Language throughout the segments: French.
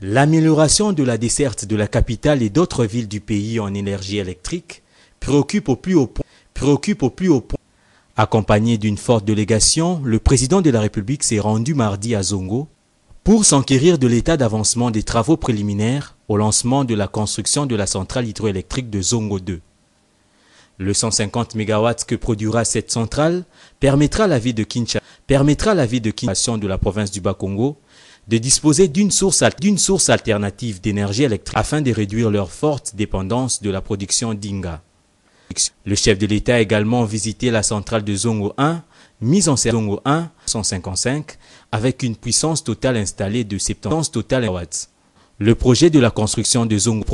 L'amélioration de la desserte de la capitale et d'autres villes du pays en énergie électrique préoccupe au plus haut point. Accompagné d'une forte délégation, le président de la République s'est rendu mardi à Zongo pour s'enquérir de l'état d'avancement des travaux préliminaires au lancement de la construction de la centrale hydroélectrique de Zongo 2. Le 150 MW que produira cette centrale permettra à la ville de Kinshasa de la province du Bas-Congo de disposer d'une source alternative d'énergie électrique afin de réduire leur forte dépendance de la production d'Inga. Le chef de l'État a également visité la centrale de Zongo 1, mise en service Zongo 1 155, avec une puissance totale installée de 70 MW. Le projet de la construction de Zongo,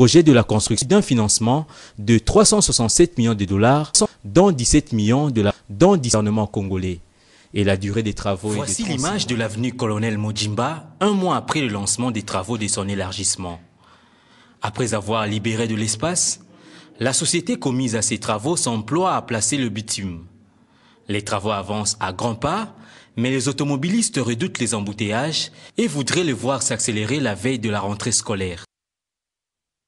d'un financement de 367 millions de dollars, dont 17 millions de gouvernement congolais. Et la durée des travaux. Voici l'image de l'avenue Colonel Mojimba, un mois après le lancement des travaux de son élargissement. Après avoir libéré de l'espace, la société commise à ces travaux s'emploie à placer le bitume. Les travaux avancent à grands pas, mais les automobilistes redoutent les embouteillages et voudraient les voir s'accélérer la veille de la rentrée scolaire.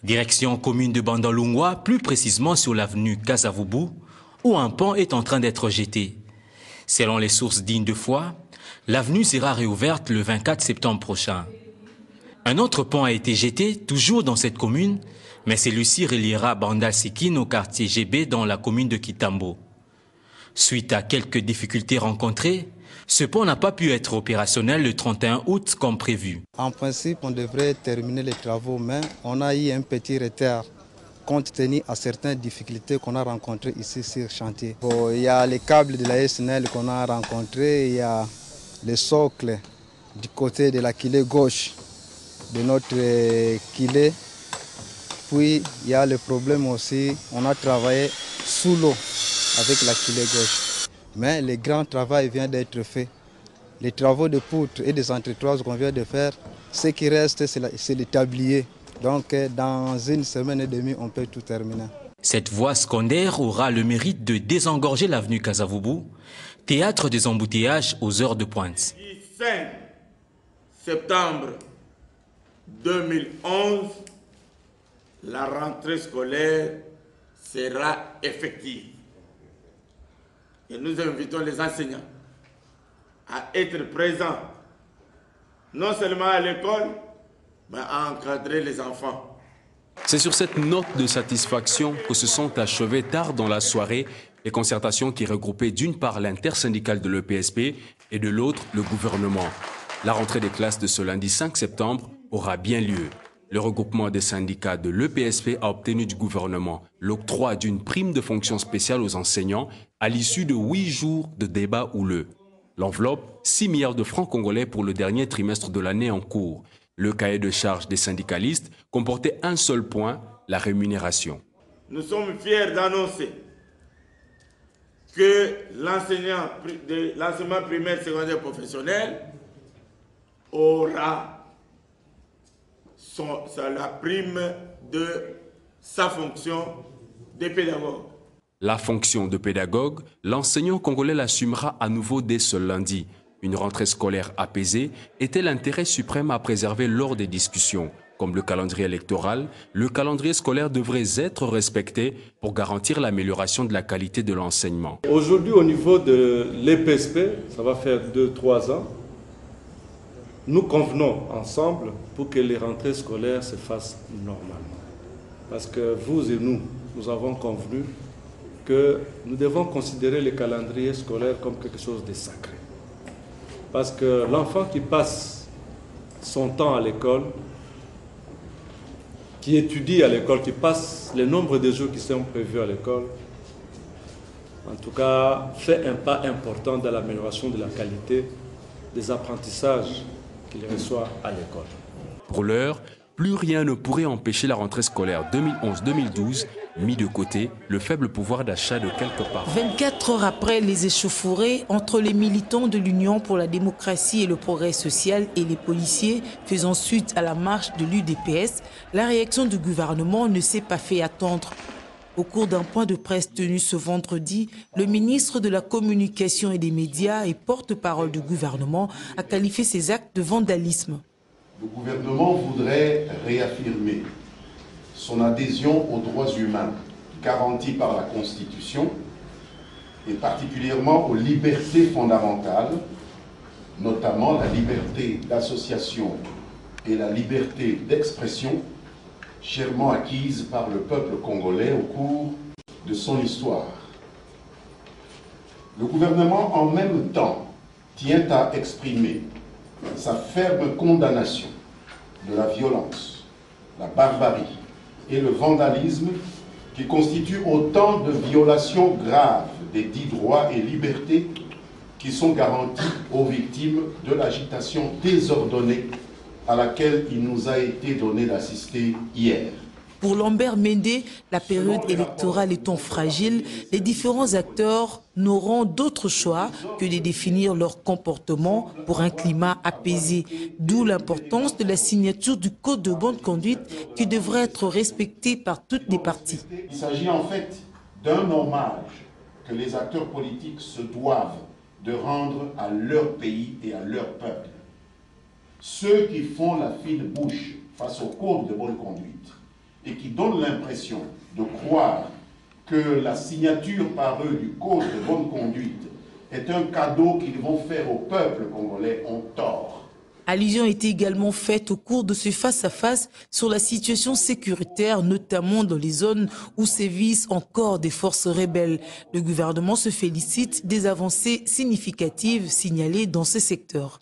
Direction commune de Bandalungwa, plus précisément sur l'avenue Kasavubu, où un pont est en train d'être jeté. Selon les sources dignes de foi, l'avenue sera réouverte le 24 septembre prochain. Un autre pont a été jeté, toujours dans cette commune, mais celui-ci reliera Bandal-Sikine au quartier GB dans la commune de Kitambo. Suite à quelques difficultés rencontrées, ce pont n'a pas pu être opérationnel le 31 août comme prévu. En principe, on devrait terminer les travaux, mais on a eu un petit retard compte tenu à certaines difficultés qu'on a rencontrées ici sur le chantier. Il y a les câbles de la SNL qu'on a rencontrés, il y a le socle du côté de la quilée gauche de notre quilée. Puis il y a le problème aussi, on a travaillé sous l'eau avec la quilée gauche. Mais le grand travail vient d'être fait. Les travaux de poutres et des entretoises qu'on vient de faire, ce qui reste, c'est les tabliers. Donc dans une semaine et demie, on peut tout terminer. Cette voie secondaire aura le mérite de désengorger l'avenue Kasavubu, théâtre des embouteillages aux heures de pointe. Le 5 septembre 2011, la rentrée scolaire sera effective. Et nous invitons les enseignants à être présents, non seulement à l'école, mais à encadrer les enfants. C'est sur cette note de satisfaction que se sont achevées tard dans la soirée les concertations qui regroupaient d'une part l'intersyndicale de l'EPSP et de l'autre le gouvernement. La rentrée des classes de ce lundi 5 septembre aura bien lieu. Le regroupement des syndicats de l'EPSP a obtenu du gouvernement l'octroi d'une prime de fonction spéciale aux enseignants à l'issue de 8 jours de débats houleux. L'enveloppe, 6 milliards de francs congolais pour le dernier trimestre de l'année en cours. Le cahier de charges des syndicalistes comportait un seul point, la rémunération. Nous sommes fiers d'annoncer que l'enseignement primaire, secondaire, professionnel aura la prime de sa fonction de pédagogue. La fonction de pédagogue, l'enseignant congolais l'assumera à nouveau dès ce lundi. Une rentrée scolaire apaisée était l'intérêt suprême à préserver lors des discussions. Comme le calendrier électoral, le calendrier scolaire devrait être respecté pour garantir l'amélioration de la qualité de l'enseignement. Aujourd'hui, au niveau de l'EPSP, ça va faire 2-3 ans, nous convenons ensemble pour que les rentrées scolaires se fassent normalement. Parce que vous et nous avons convenu que nous devons considérer le calendrier scolaire comme quelque chose de sacré. Parce que l'enfant qui passe son temps à l'école, qui étudie à l'école, qui passe le nombre de jours qui sont prévus à l'école, en tout cas, fait un pas important dans l'amélioration de la qualité des apprentissages qu'il reçoit à l'école. Pour l'heure, plus rien ne pourrait empêcher la rentrée scolaire 2011-2012, mis de côté le faible pouvoir d'achat de quelques parents. 24 heures après les échauffourées entre les militants de l'Union pour la démocratie et le progrès social et les policiers faisant suite à la marche de l'UDPS, la réaction du gouvernement ne s'est pas fait attendre. Au cours d'un point de presse tenu ce vendredi, le ministre de la Communication et des Médias et porte-parole du gouvernement a qualifié ces actes de vandalisme. Le gouvernement voudrait réaffirmer son adhésion aux droits humains garantis par la Constitution et particulièrement aux libertés fondamentales, notamment la liberté d'association et la liberté d'expression, chèrement acquises par le peuple congolais au cours de son histoire. Le gouvernement, en même temps, tient à exprimer sa ferme condamnation de la violence, la barbarie et le vandalisme qui constituent autant de violations graves des dits droits et libertés qui sont garantis aux victimes de l'agitation désordonnée à laquelle il nous a été donné d'assister hier. Pour Lambert Mende, la période électorale étant fragile, les différents acteurs n'auront d'autre choix que de définir leur comportement pour un climat apaisé. D'où l'importance de la signature du Code de bonne conduite qui devrait être respecté par toutes les parties. Il s'agit en fait d'un hommage que les acteurs politiques se doivent de rendre à leur pays et à leur peuple. Ceux qui font la fine bouche face au Code de bonne conduite et qui donnent l'impression de croire que la signature par eux du Code de bonne conduite est un cadeau qu'ils vont faire au peuple congolais ont tort. Allusion a été également faite au cours de ce face-à-face sur la situation sécuritaire, notamment dans les zones où sévissent encore des forces rebelles. Le gouvernement se félicite des avancées significatives signalées dans ce secteur.